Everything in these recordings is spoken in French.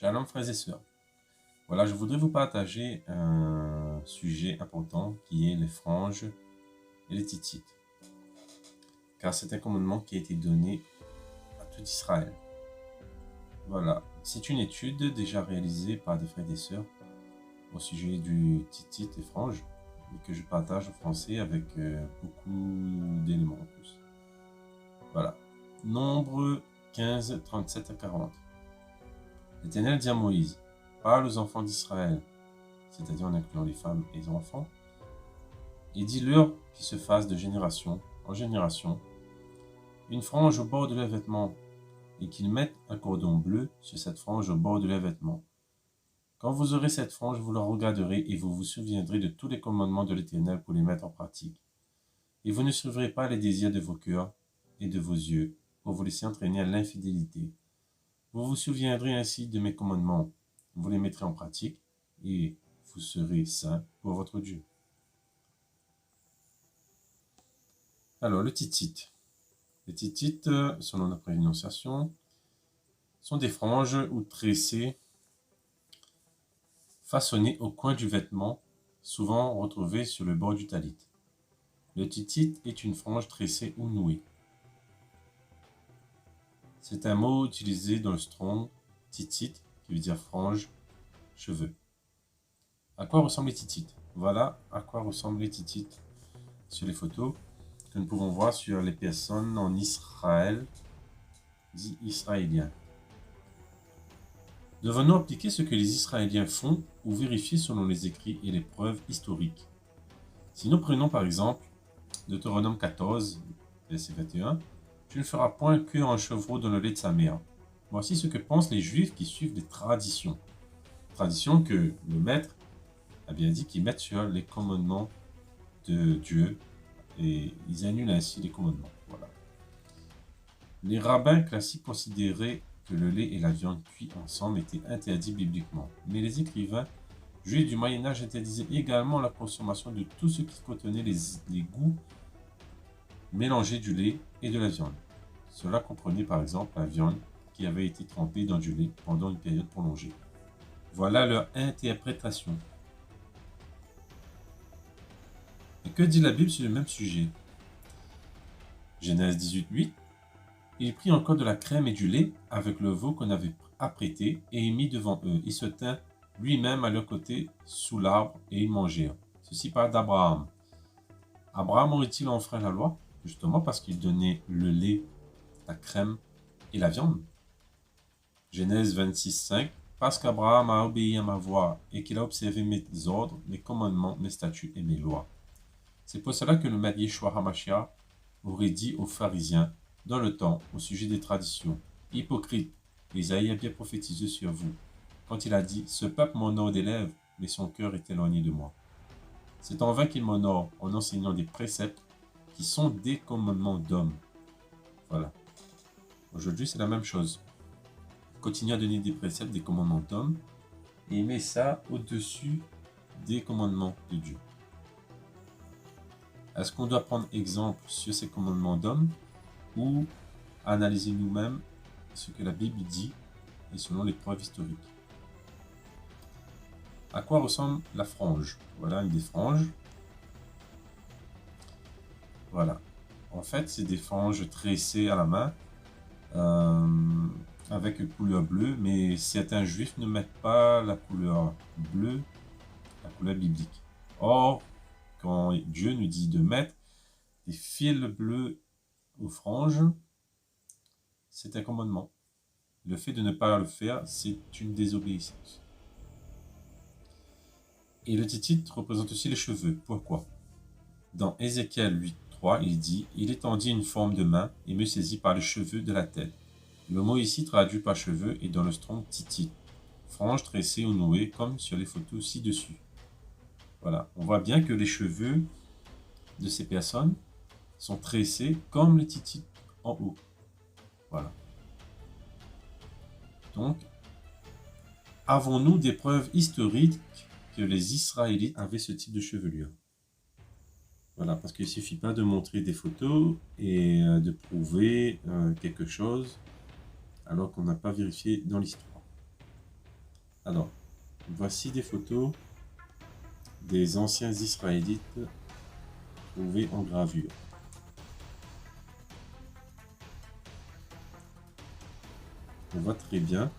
Shalom frères et sœurs. Voilà, je voudrais vous partager un sujet important qui est les franges et les titites. Car c'est un commandement qui a été donné à tout Israël. Voilà, c'est une étude déjà réalisée par des frères et sœurs au sujet du titite et frange, et que je partage en français avec beaucoup d'éléments en plus. Voilà, Nombre 15, 37 à 40. L'Éternel dit à Moïse, parle aux enfants d'Israël, c'est-à-dire en incluant les femmes et les enfants, et dis-leur qu'ils se fassent de génération en génération une frange au bord de leurs vêtements, et qu'ils mettent un cordon bleu sur cette frange au bord de leurs vêtements. Quand vous aurez cette frange, vous la regarderez et vous vous souviendrez de tous les commandements de l'Éternel pour les mettre en pratique. Et vous ne suivrez pas les désirs de vos cœurs et de vos yeux pour vous laisser entraîner à l'infidélité. Vous vous souviendrez ainsi de mes commandements, vous les mettrez en pratique, et vous serez saints pour votre Dieu. Alors, le titite. Les titites, selon la prononciation, sont des franges ou tressés façonnés au coin du vêtement, souvent retrouvés sur le bord du talit. Le titite est une frange tressée ou nouée. C'est un mot utilisé dans le strong titite, qui veut dire frange, cheveux. À quoi ressemblent les titites? Voilà à quoi ressemblent les titites sur les photos que nous pouvons voir sur les personnes en Israël, dits israéliens. Devons-nous appliquer ce que les Israéliens font ou vérifier selon les écrits et les preuves historiques? Si nous prenons par exemple Deutéronome 14, verset 21, tu ne feras point cuire un chevreau dans le lait de sa mère. Voici ce que pensent les Juifs qui suivent les traditions. Traditions que le maître a bien dit qu'ils mettent sur les commandements de Dieu et ils annulent ainsi les commandements. Voilà. Les rabbins classiques considéraient que le lait et la viande cuits ensemble étaient interdits bibliquement. Mais les écrivains juifs du Moyen-Âge interdisaient également la consommation de tout ce qui contenait les goûts mélangés du lait et de la viande. Cela comprenait par exemple la viande qui avait été trempée dans du lait pendant une période prolongée. Voilà leur interprétation. Et que dit la Bible sur le même sujet? Genèse 18:8. Il prit encore de la crème et du lait avec le veau qu'on avait apprêté et il mit devant eux. Il se tint lui-même à leur côté sous l'arbre et ils mangèrent. Ceci parle d'Abraham. Abraham aurait-il enfreint la loi? Justement parce qu'il donnait le lait, la crème et la viande. Genèse 26:5. Parce qu'Abraham a obéi à ma voix et qu'il a observé mes ordres, mes commandements, mes statuts et mes lois. C'est pour cela que le maître Yeshua HaMashiach aurait dit aux pharisiens dans le temps au sujet des traditions, hypocrite, Isaïe a bien prophétisé sur vous, quand il a dit, ce peuple m'honore des lèvres, mais son cœur est éloigné de moi. C'est en vain qu'il m'honore en enseignant des préceptes qui sont des commandements d'hommes. Voilà. Aujourd'hui, c'est la même chose. Continuez à donner des préceptes, des commandements d'hommes, et met ça au-dessus des commandements de Dieu. Est-ce qu'on doit prendre exemple sur ces commandements d'hommes ou analyser nous-mêmes ce que la Bible dit et selon les preuves historiques? À quoi ressemble la frange? Voilà une des franges. Voilà. En fait, c'est des franges tressées à la main avec une couleur bleue, mais certains juifs ne mettent pas la couleur bleue, la couleur biblique. Or, quand Dieu nous dit de mettre des fils bleus aux franges, c'est un commandement. Le fait de ne pas le faire, c'est une désobéissance. Et le titite représente aussi les cheveux. Pourquoi? Dans Ézéchiel 8:3, il dit « Il étendit une forme de main et me saisit par les cheveux de la tête ». Le mot ici traduit par cheveux est dans le strong titite, frange tressée ou nouée comme sur les photos ci-dessus. Voilà, on voit bien que les cheveux de ces personnes sont tressés comme le titite en haut. Voilà. Donc, avons-nous des preuves historiques que les Israélites avaient ce type de chevelure? Voilà, parce qu'il ne suffit pas de montrer des photos et de prouver quelque chose alors qu'on n'a pas vérifié dans l'histoire. Alors, voici des photos des anciens Israélites trouvés en gravure. On voit très bien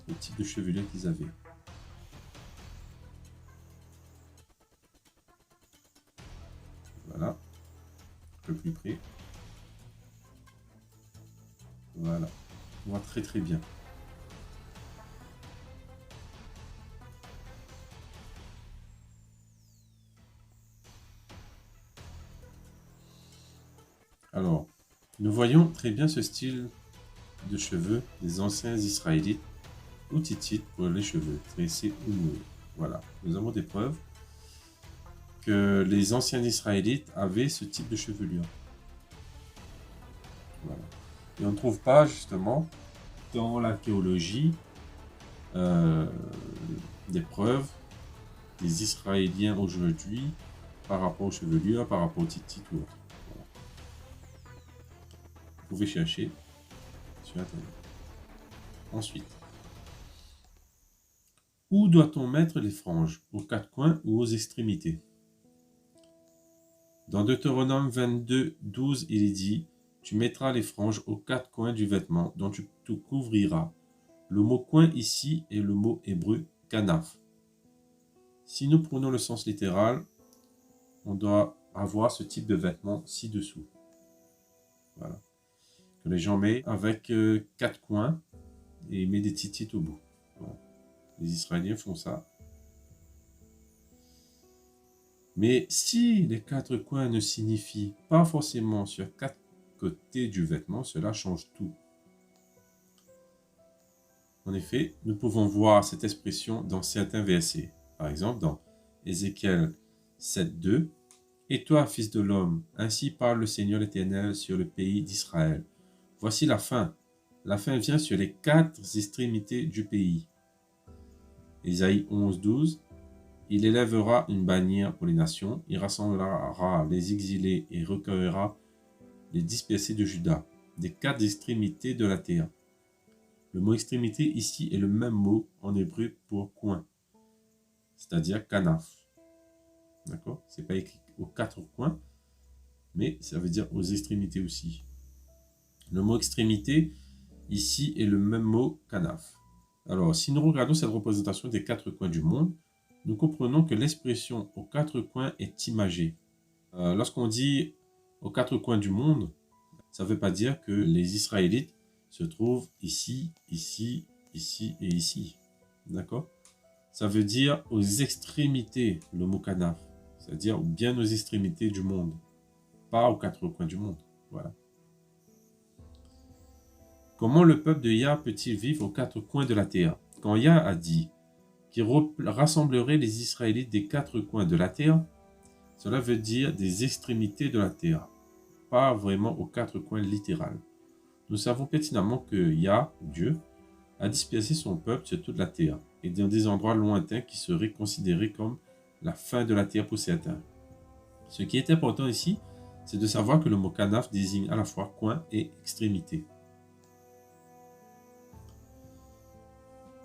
le type de chevelure qu'ils avaient. Voilà, un peu plus près. Voilà, on voit très très bien. Alors, nous voyons très bien ce style de cheveux des anciens Israélites ou Hittites pour les cheveux, tressés ou noués. Voilà, nous avons des preuves que les anciens Israélites avaient ce type de chevelure. Voilà. Et on ne trouve pas justement dans l'archéologie des preuves des Israéliens aujourd'hui par rapport aux chevelures, par rapport aux Hittites ou autres. Voilà. Vous pouvez chercher sur Internet. Ensuite, où doit-on mettre les franges? Aux quatre coins ou aux extrémités? Dans Deutéronome 22, 12, il est dit: tu mettras les franges aux quatre coins du vêtement dont tu te couvriras. Le mot coin ici est le mot hébreu kanaf. Si nous prenons le sens littéral, on doit avoir ce type de vêtement ci-dessous. Voilà. Que les gens mettent avec quatre coins et ils mettent des titites au bout. Voilà. Les Israéliens font ça. Mais si les quatre coins ne signifient pas forcément sur quatre côtés du vêtement, cela change tout. En effet, nous pouvons voir cette expression dans certains versets. Par exemple, dans Ézéchiel 7, 2, « Et toi, fils de l'homme, ainsi parle le Seigneur l'Éternel sur le pays d'Israël. Voici la fin. La fin vient sur les quatre extrémités du pays. » Ésaïe 11, 12, « Il élèvera une bannière pour les nations, il rassemblera les exilés et recueillera les dispersés de Juda, des quatre extrémités de la terre. » Le mot extrémité ici est le même mot en hébreu pour coin, c'est-à-dire kanaf. D'accord? C'est pas écrit aux quatre coins, mais ça veut dire aux extrémités aussi. Le mot extrémité ici est le même mot kanaf. Alors, si nous regardons cette représentation des quatre coins du monde, nous comprenons que l'expression aux quatre coins est imagée. Lorsqu'on dit aux quatre coins du monde, ça ne veut pas dire que les Israélites se trouvent ici, ici, ici et ici. D'accord? Ça veut dire aux extrémités, le mot kanaf. C'est-à-dire bien aux extrémités du monde. Pas aux quatre coins du monde. Voilà. Comment le peuple de Yah peut-il vivre aux quatre coins de la terre? Quand Yah a dit qu'il rassemblerait les Israélites des quatre coins de la terre, cela veut dire des extrémités de la terre, pas vraiment aux quatre coins littéral. Nous savons pertinemment que Yah, Dieu, a dispersé son peuple sur toute la terre et dans des endroits lointains qui seraient considérés comme la fin de la terre pour certains. Ce qui est important ici, c'est de savoir que le mot kanaf désigne à la fois coin et extrémité.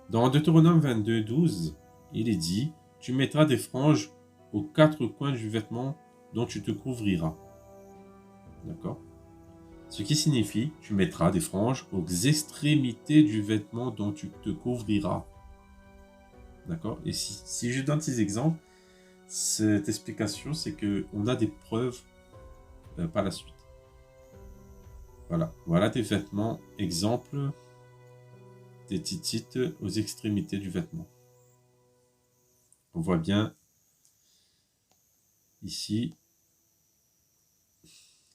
Dans Deutéronome 22, 12, il est dit: tu mettras des franges aux quatre coins du vêtement dont tu te couvriras. D'accord? Ce qui signifie, tu mettras des franges aux extrémités du vêtement dont tu te couvriras. D'accord? Et si je donne ces exemples, cette explication, c'est qu'on a des preuves par la suite. Voilà. Voilà des vêtements, exemples des titites aux extrémités du vêtement. On voit bien ici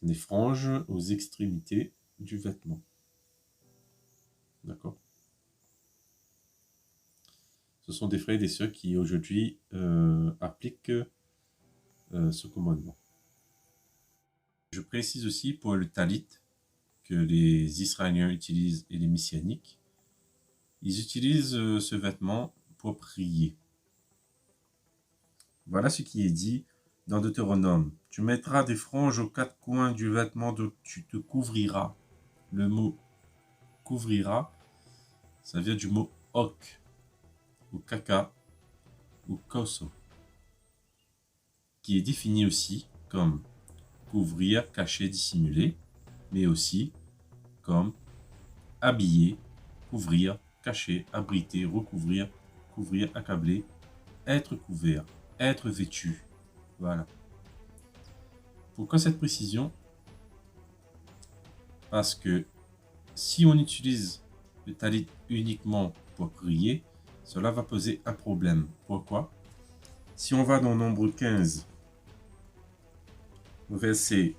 les franges aux extrémités du vêtement. D'accord? Ce sont des frères et des sœurs qui aujourd'hui appliquent ce commandement. Je précise aussi pour le talit que les Israéliens utilisent et les messianiques, ils utilisent ce vêtement pour prier. Voilà ce qui est dit dans Deutéronome. Tu mettras des franges aux quatre coins du vêtement dont tu te couvriras. Le mot couvriras Ça vient du mot ok, ou kaka, ou koso, qui est défini aussi comme couvrir, cacher, dissimuler, mais aussi comme habiller, couvrir, cacher, abriter, recouvrir, couvrir, accabler, être couvert, être vêtu. Voilà. Pourquoi cette précision? Parce que si on utilise le talit uniquement pour prier, cela va poser un problème. Pourquoi? Si on va dans Nombre 15, verset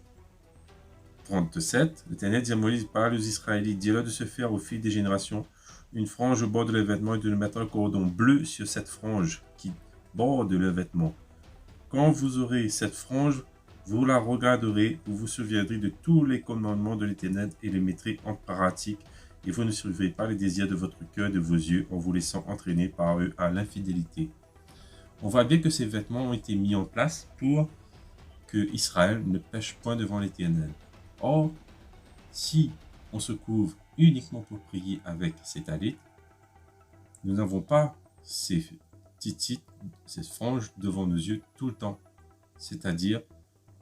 37, l'Éternel dit à Moïse, parle aux Israélites, dis-leur de se faire au fil des générations une frange au bord de leurs vêtements et de mettre un cordon bleu sur cette frange qui borde leurs vêtements. Quand vous aurez cette frange, vous la regarderez, vous vous souviendrez de tous les commandements de l'Éternel et les mettrez en pratique, et vous ne suivrez pas les désirs de votre cœur, de vos yeux, en vous laissant entraîner par eux à l'infidélité. On voit bien que ces vêtements ont été mis en place pour que Israël ne pêche point devant l'Éternel. Or, si on se couvre uniquement pour prier avec ces talits, nous n'avons pas ces titites, ces franges devant nos yeux tout le temps, c'est-à-dire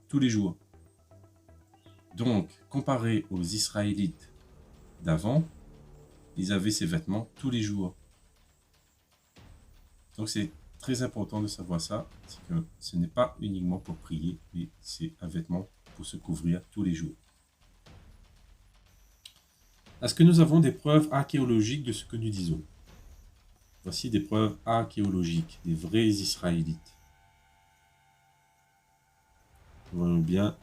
tous les jours. Donc, comparé aux Israélites d'avant, ils avaient ces vêtements tous les jours. Donc, c'est très important de savoir ça, c'est que ce n'est pas uniquement pour prier, mais c'est un vêtement pour se couvrir tous les jours. Est-ce que nous avons des preuves archéologiques de ce que nous disons? Voici des preuves archéologiques des vrais Israélites. Voyons bien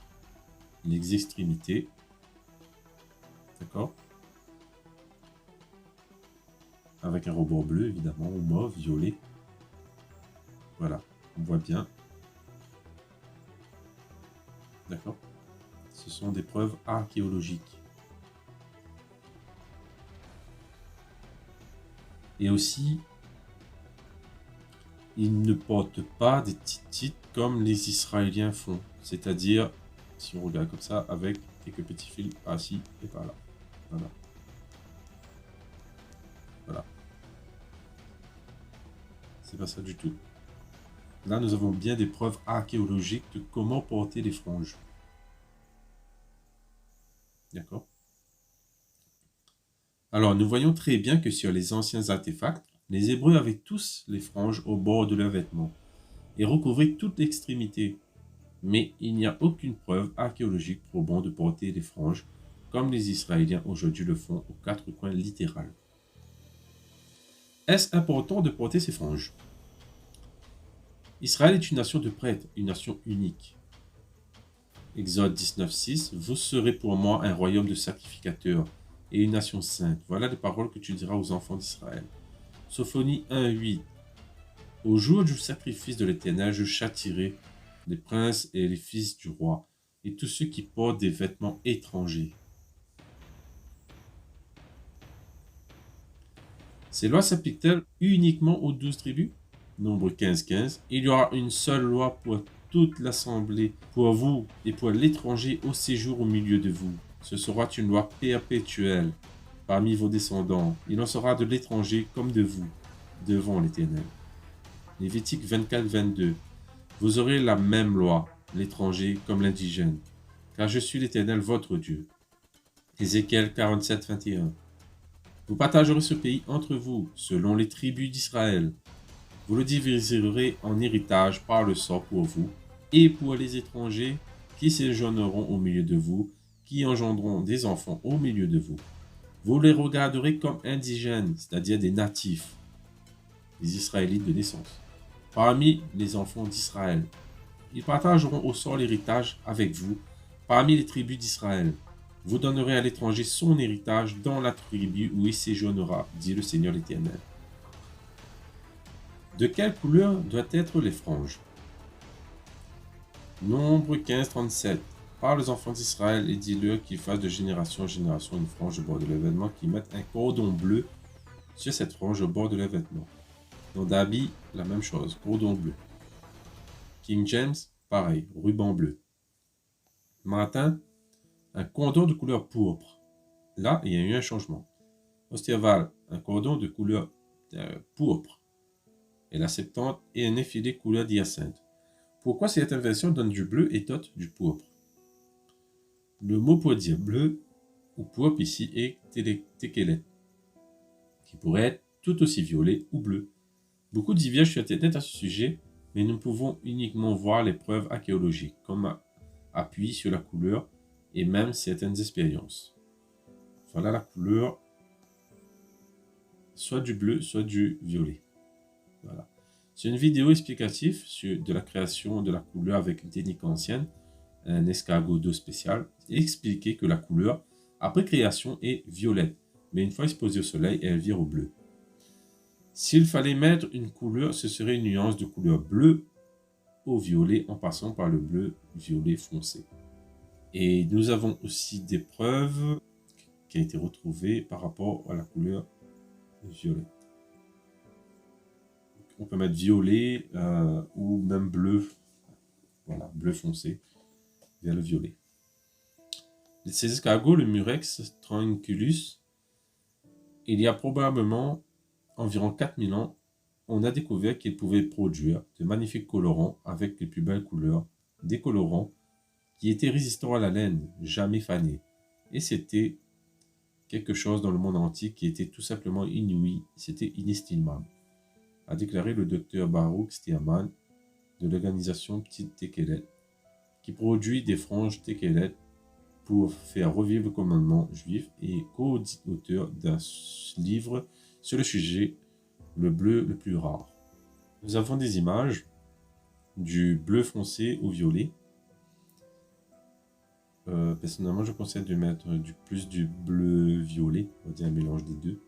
les extrémités. D'accord? Avec un rebord bleu, évidemment, ou mauve, violet. Voilà, on voit bien. D'accord? Ce sont des preuves archéologiques. Et aussi, ils ne portent pas des titites comme les Israéliens font. C'est-à-dire, si on regarde comme ça, avec quelques petits fils par-ci et par-là. Voilà. Voilà. C'est pas ça du tout. Là, nous avons bien des preuves archéologiques de comment porter les franges. D'accord? Alors, nous voyons très bien que sur les anciens artefacts, les Hébreux avaient tous les franges au bord de leurs vêtements et recouvraient toute l'extrémité. Mais il n'y a aucune preuve archéologique probant de porter les franges comme les Israéliens aujourd'hui le font aux quatre coins littéral. Est-ce important de porter ces franges? Israël est une nation de prêtres, une nation unique. Exode 19:6, vous serez pour moi un royaume de sacrificateurs et une nation sainte. Voilà les paroles que tu diras aux enfants d'Israël. Sophonie 1:8, au jour du sacrifice de l'Éternel, je châtierai les princes et les fils du roi et tous ceux qui portent des vêtements étrangers. Ces lois s'appliquent-elles uniquement aux 12 tribus? Nombre 15:15. Il y aura une seule loi pour toute l'assemblée, pour vous et pour l'étranger au séjour au milieu de vous. Ce sera une loi perpétuelle parmi vos descendants. Il en sera de l'étranger comme de vous, devant l'Éternel. Lévitique 24:22. Vous aurez la même loi, l'étranger comme l'indigène, car je suis l'Éternel votre Dieu. Ézéchiel 47:21. Vous partagerez ce pays entre vous, selon les tribus d'Israël. Vous le diviserez en héritage par le sort pour vous et pour les étrangers qui séjourneront au milieu de vous, qui engendreront des enfants au milieu de vous. Vous les regarderez comme indigènes, c'est-à-dire des natifs, les Israélites de naissance, parmi les enfants d'Israël. Ils partageront au sort l'héritage avec vous, parmi les tribus d'Israël. Vous donnerez à l'étranger son héritage dans la tribu où il séjournera, dit le Seigneur l'Éternel. De quelle couleur doivent être les franges? Nombre 15:37. Parle aux enfants d'Israël et dis-leur qu'ils fassent de génération en génération une frange au bord de l'événement, qu'ils mettent un cordon bleu sur cette frange au bord de l'événement. Dans d'habits, la même chose, cordon bleu. King James, pareil, ruban bleu. Matin, un cordon de couleur pourpre. Là, il y a eu un changement. Osterval, un cordon de couleur pourpre et la septante est un effilé couleur d'hyacinthe. Pourquoi cette inversion donne du bleu et d'autres du pourpre? Le mot pour dire bleu ou pourpre ici est tekelet, qui pourrait être tout aussi violet ou bleu. Beaucoup divergent sur Internet à ce sujet, mais nous pouvons uniquement voir les preuves archéologiques comme appui sur la couleur et même certaines expériences. Voilà la couleur, soit du bleu, soit du violet. Voilà. C'est une vidéo explicative de la création de la couleur avec une technique ancienne, un escargot d'eau spécial, et expliquer que la couleur, après création, est violette, mais une fois exposée au soleil, elle vire au bleu. S'il fallait mettre une couleur, ce serait une nuance de couleur bleue au violet en passant par le bleu-violet foncé. Et nous avons aussi des preuves qui ont été retrouvées par rapport à la couleur violet. On peut mettre violet ou même bleu, voilà, bleu foncé vers le violet. Ces escargots, le Murex trunculus, il y a probablement environ 4000 ans, on a découvert qu'ils pouvaient produire de magnifiques colorants avec les plus belles couleurs, des colorants qui étaient résistants à la laine, jamais fanés. Et c'était quelque chose dans le monde antique qui était tout simplement inouï, c'était inestimable, a déclaré le docteur Baruch Stierman de l'organisation Petite Tekelet, qui produit des franges Tekelet pour faire revivre le commandement juif et co-auteur d'un livre sur le sujet, le bleu le plus rare. Nous avons des images du bleu foncé au violet. Personnellement, je conseille de mettre plus du bleu violet, on va dire un mélange des deux,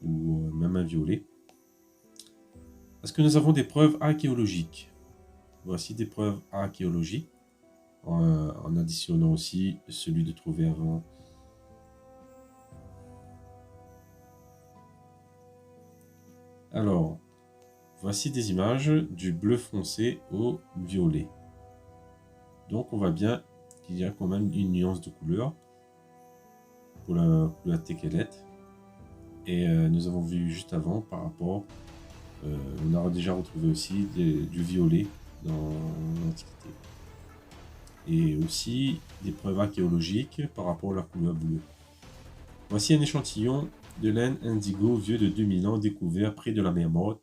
ou même un violet. Est-ce que nous avons des preuves archéologiques? Voici des preuves archéologiques, en additionnant aussi celui de trouvé avant. Alors, voici des images du bleu foncé au violet. Donc on voit bien qu'il y a quand même une nuance de couleur pour la couleur Tekelet. Et nous avons vu juste avant par rapport, on a déjà retrouvé aussi du violet dans l'Antiquité. Et aussi des preuves archéologiques par rapport à la couleur bleue. Voici un échantillon de laine indigo vieux de 2000 ans découvert près de la mer Morte.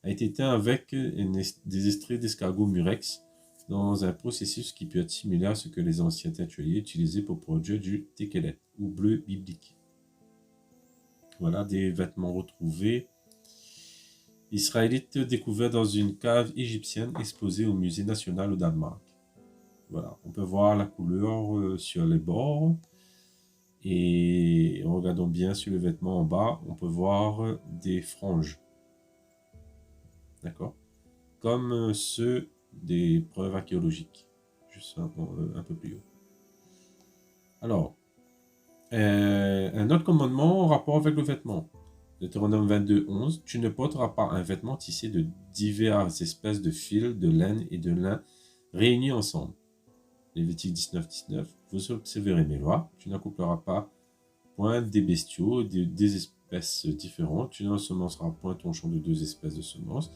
A été teint avec des extraits d'escargot murex dans un processus qui peut être similaire à ce que les anciens teinturiers utilisaient pour produire du tekelet ou bleu biblique. Voilà des vêtements retrouvés. Israélites découverts dans une cave égyptienne exposée au musée national au Danemark. Voilà, on peut voir la couleur sur les bords. Et en regardant bien sur le vêtement en bas, on peut voir des franges. D'accord? Comme ceux des preuves archéologiques. Juste un peu plus haut. Alors, un autre commandement en rapport avec le vêtement. Deutéronome 22, 11. Tu ne porteras pas un vêtement tissé de diverses espèces de fils, de laine et de lin réunis ensemble. Lévitique 19, 19. Vous observerez mes lois. Tu n'accoupleras pas point des bestiaux, des espèces différentes. Tu n'ensemenceras point ton champ de 2 espèces de semences.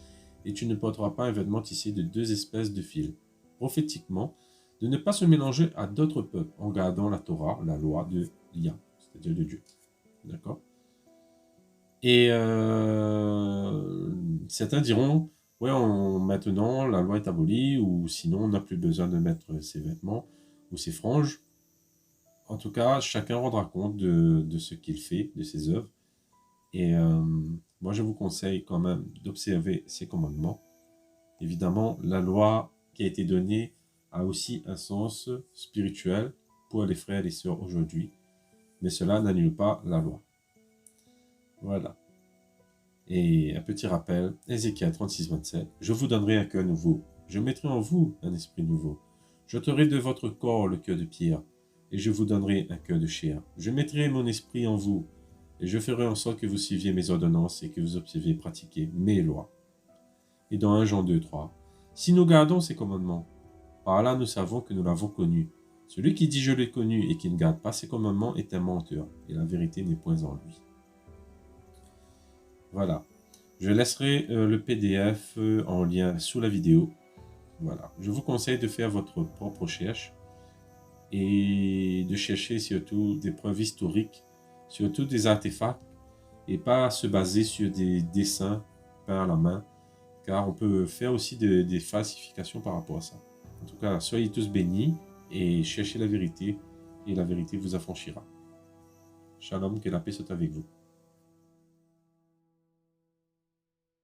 Et tu ne porteras pas un vêtement tissé de 2 espèces de fils. Prophétiquement, de ne pas se mélanger à d'autres peuples en gardant la Torah, la loi de Yah, c'est-à-dire de Dieu. D'accord? Et certains diront, ouais, maintenant la loi est abolie, ou sinon on n'a plus besoin de mettre ses vêtements ou ses franges. En tout cas, chacun rendra compte de ce qu'il fait, de ses œuvres. Et moi, je vous conseille quand même d'observer ces commandements. Évidemment, la loi qui a été donnée a aussi un sens spirituel pour les frères et les sœurs aujourd'hui. Mais cela n'annule pas la loi. Voilà. Et un petit rappel, Ézéchiel 36, 27. Je vous donnerai un cœur nouveau. Je mettrai en vous un esprit nouveau. J'ôterai de votre corps le cœur de pierre, et je vous donnerai un cœur de chair. Je mettrai mon esprit en vous, et je ferai en sorte que vous suiviez mes ordonnances et que vous observiez et pratiquiez mes lois. Et dans 1 Jean 2, 3. Si nous gardons ces commandements, par là nous savons que nous l'avons connu. Celui qui dit je l'ai connu et qui ne garde pas ses commandements est un menteur, et la vérité n'est point en lui. Voilà. Je laisserai le PDF en lien sous la vidéo. Voilà. Je vous conseille de faire votre propre recherche et de chercher surtout des preuves historiques, surtout des artefacts, et pas se baser sur des dessins peints à la main, car on peut faire aussi des falsifications par rapport à ça. En tout cas, soyez tous bénis et cherchez la vérité, et la vérité vous affranchira. Shalom, que la paix soit avec vous.